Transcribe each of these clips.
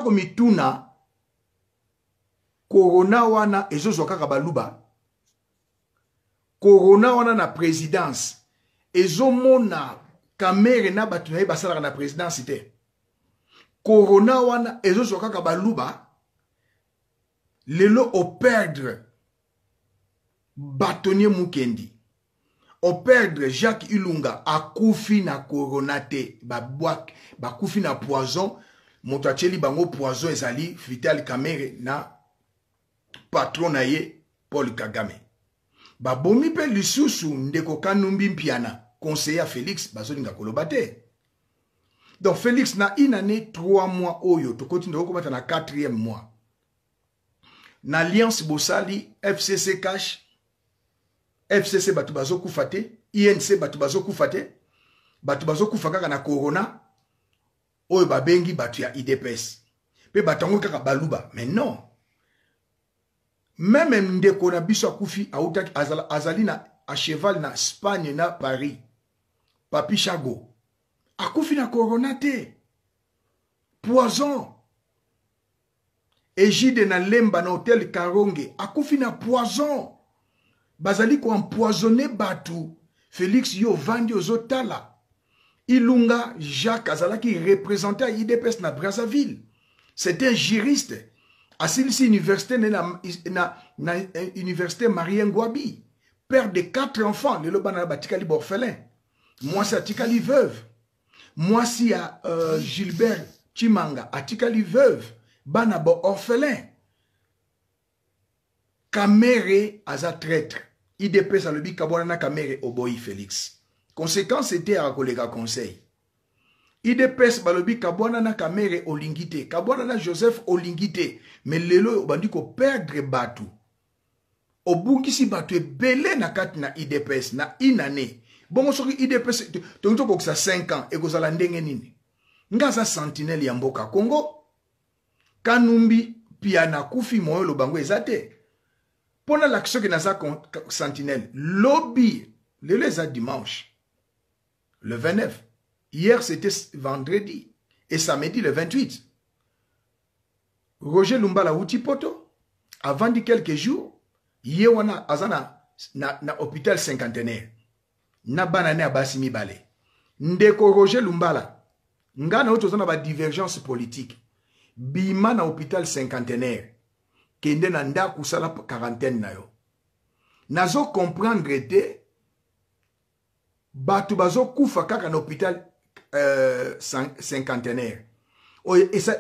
komituna corona wana ezozo kaka baluba corona wana na présidence ezomona kamere na batu na basala na présidence te corona wana ezozo kaka baluba lelo o perdre Bâtonnier Mukendi o perdre Jacques Ilunga akufi na corona te bakufi na poison moto acheli bango poison ezali Vital Kamerhe na patron na ye Paul Kagame babomi pe lisusu ndeko Kanumbi Mpiana conseiller Félix bazolinga koloba te. Donc Félix na une année 3 mois oyo to continue ko bata na 4e mois na alliance Bosali FCC cash FCC batu bazo kufate INC batu bazo kufate batu bazo kufaka na corona oyo babengi batu ya IDPS pe batango kaka baluba mais non même ndeko na biso akufi autaki azali na a cheval na Espagne na Paris Papi Chago akufi na corona te poison Égide na Lemba na hôtel Karonge akufi na poison bazali ko empoisonner batu Félix yo vandi ozotala Ilunga Jacques azalaki représenté à IDPS na Brazzaville c'était un juriste asilisi université na université Marien Ngouabi père de 4 enfants le lobana batikali orphelin moi c'est atikali veuve moi si à Gilbert Chimanga atikali veuve bana bo orphelin Kamerhe aza traître IDPS alobi kabwana na Kamerhe oboyi Félix conséquence c'était à collègue conseil IDPS balobi kabwana na Kamerhe olingite kabwana na Joseph olingite mais lelo bandi ko perdre batu obungisi batu ebele na kati na IDPS na une année bon soki IDPS tonto ko 5 ans e kozala ndenge nini ngaza sentinelle ya mboka Congo Kanumbi Mpiana kufi moyo lobango ezate pona l'action que naza sentinelle lobby lelo eza dimanche le 29 hier c'était vendredi et samedi le 28 Roger Lumbala Utipoto avant de quelques jours yewana azana na hôpital cinquantenaire na banane abasi mibale ndeko Roger Lumbala ngana otozana ba divergence politique bima na hôpital cinquantenaire kende na ndaku sala quarantaine na yo nazo comprendre te batu bazo kufa kaka na hôpital cinquantenaire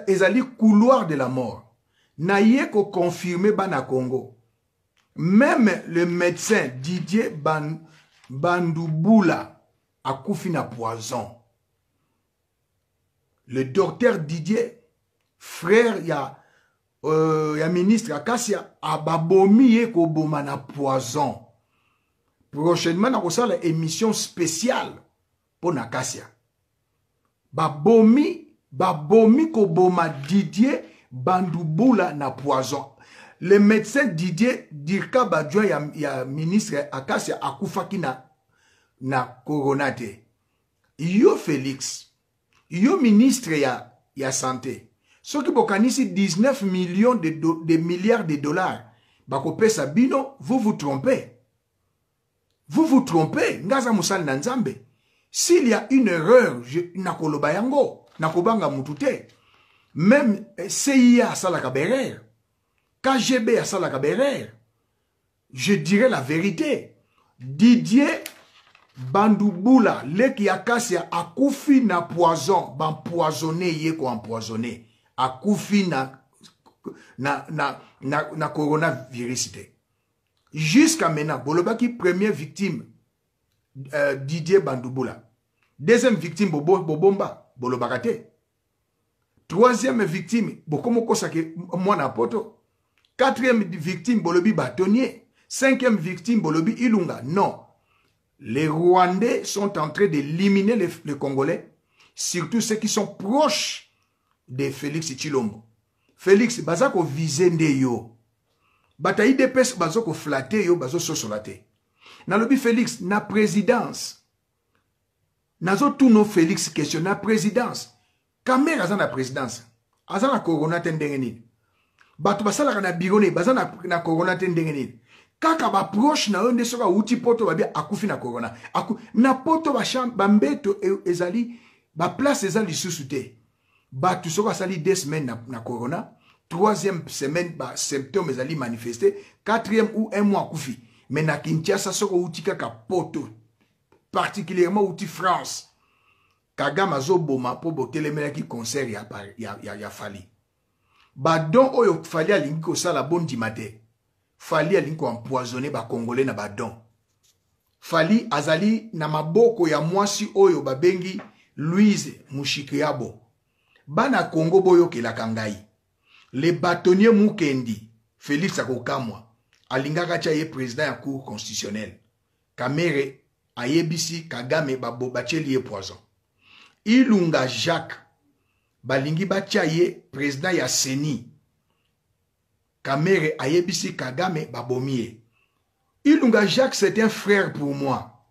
ezali couloir de la mort na ye ko confirmer bana Congo même le médecin Didier Bandouboula a kufi na poison le docteur Didier frère ya ministre Akasia ababomi ye ko boma na poison prochainement na kosala émission spéciale pour Akasia babomi ko boma Didier Bandouboula na poison le médecin Didier Dirka Badjoa ya ministre Akasia akufaki na corona te yo Félix yo ministre ya santé ce qui bokanisi 19 millions de milliards de dollars bakopesa bino vous vous trompez ngaza musali na nzambe s'il y a une erreur nakoloba yango nakobanga mutute même CIA salaka berere KGB salaka berere je dirais la vérité Didier Bandouboula leki Akasia akufi na poison empoisonné ye ko empoisonné akufi na coronavirus te jusqu'à maintenant bolobaki première victime Didier Bandouboula deuxième victime Bobomba bolobaka te troisième victime bokomoko sake mwana poto quatrième victime bolobi Bâtonnier cinquième victime bolobi Ilunga non. Les Rwandais sont en train d'éliminer les Congolais, surtout ceux qui sont proches de Félix Tshilombo. Félix, bazako vizende yo. Bata IDPS bazako flatte yo, bazo sosolate. Nalobi Félix, na présidence. Nazo tout no Félix question, na présidence. Kamerhe aza na présidence. aza na corona te ndenge nini bato basalaka na biro ne baza na corona te ndenge nini kaka ba proche na yo nde soka uti poto babia akufi na corona na poto bambeto ezali ba place ezali lisusu te bato soka sali 2 semaines na corona 3e semaine ba symptômes ezali manifesté 4e ou 1 mois akufi mais na Kinshasa soka uti kaka poto particulièrement uti France Kagame azoboma po botelemelaki concert ya Fali badon oyo Fali alingi kosala bondima te Fali alingi ko empoisonner ba congolais na badon Fali azali na maboko ya mwasi oyo babengi Louise Mushikiabo bana Congo boyo kelaka ngai le bâtonnier Mukendi Félix Akokamwa alingaka tia ye président ya cour constitutionnelle Kamere ayebisi Kagame bacheli ye poison Ilunga Jacques balingi batia ye président ya Seni Kamere ayebisi Kagame babomie Ilunga Jacques c'est un frère pour moi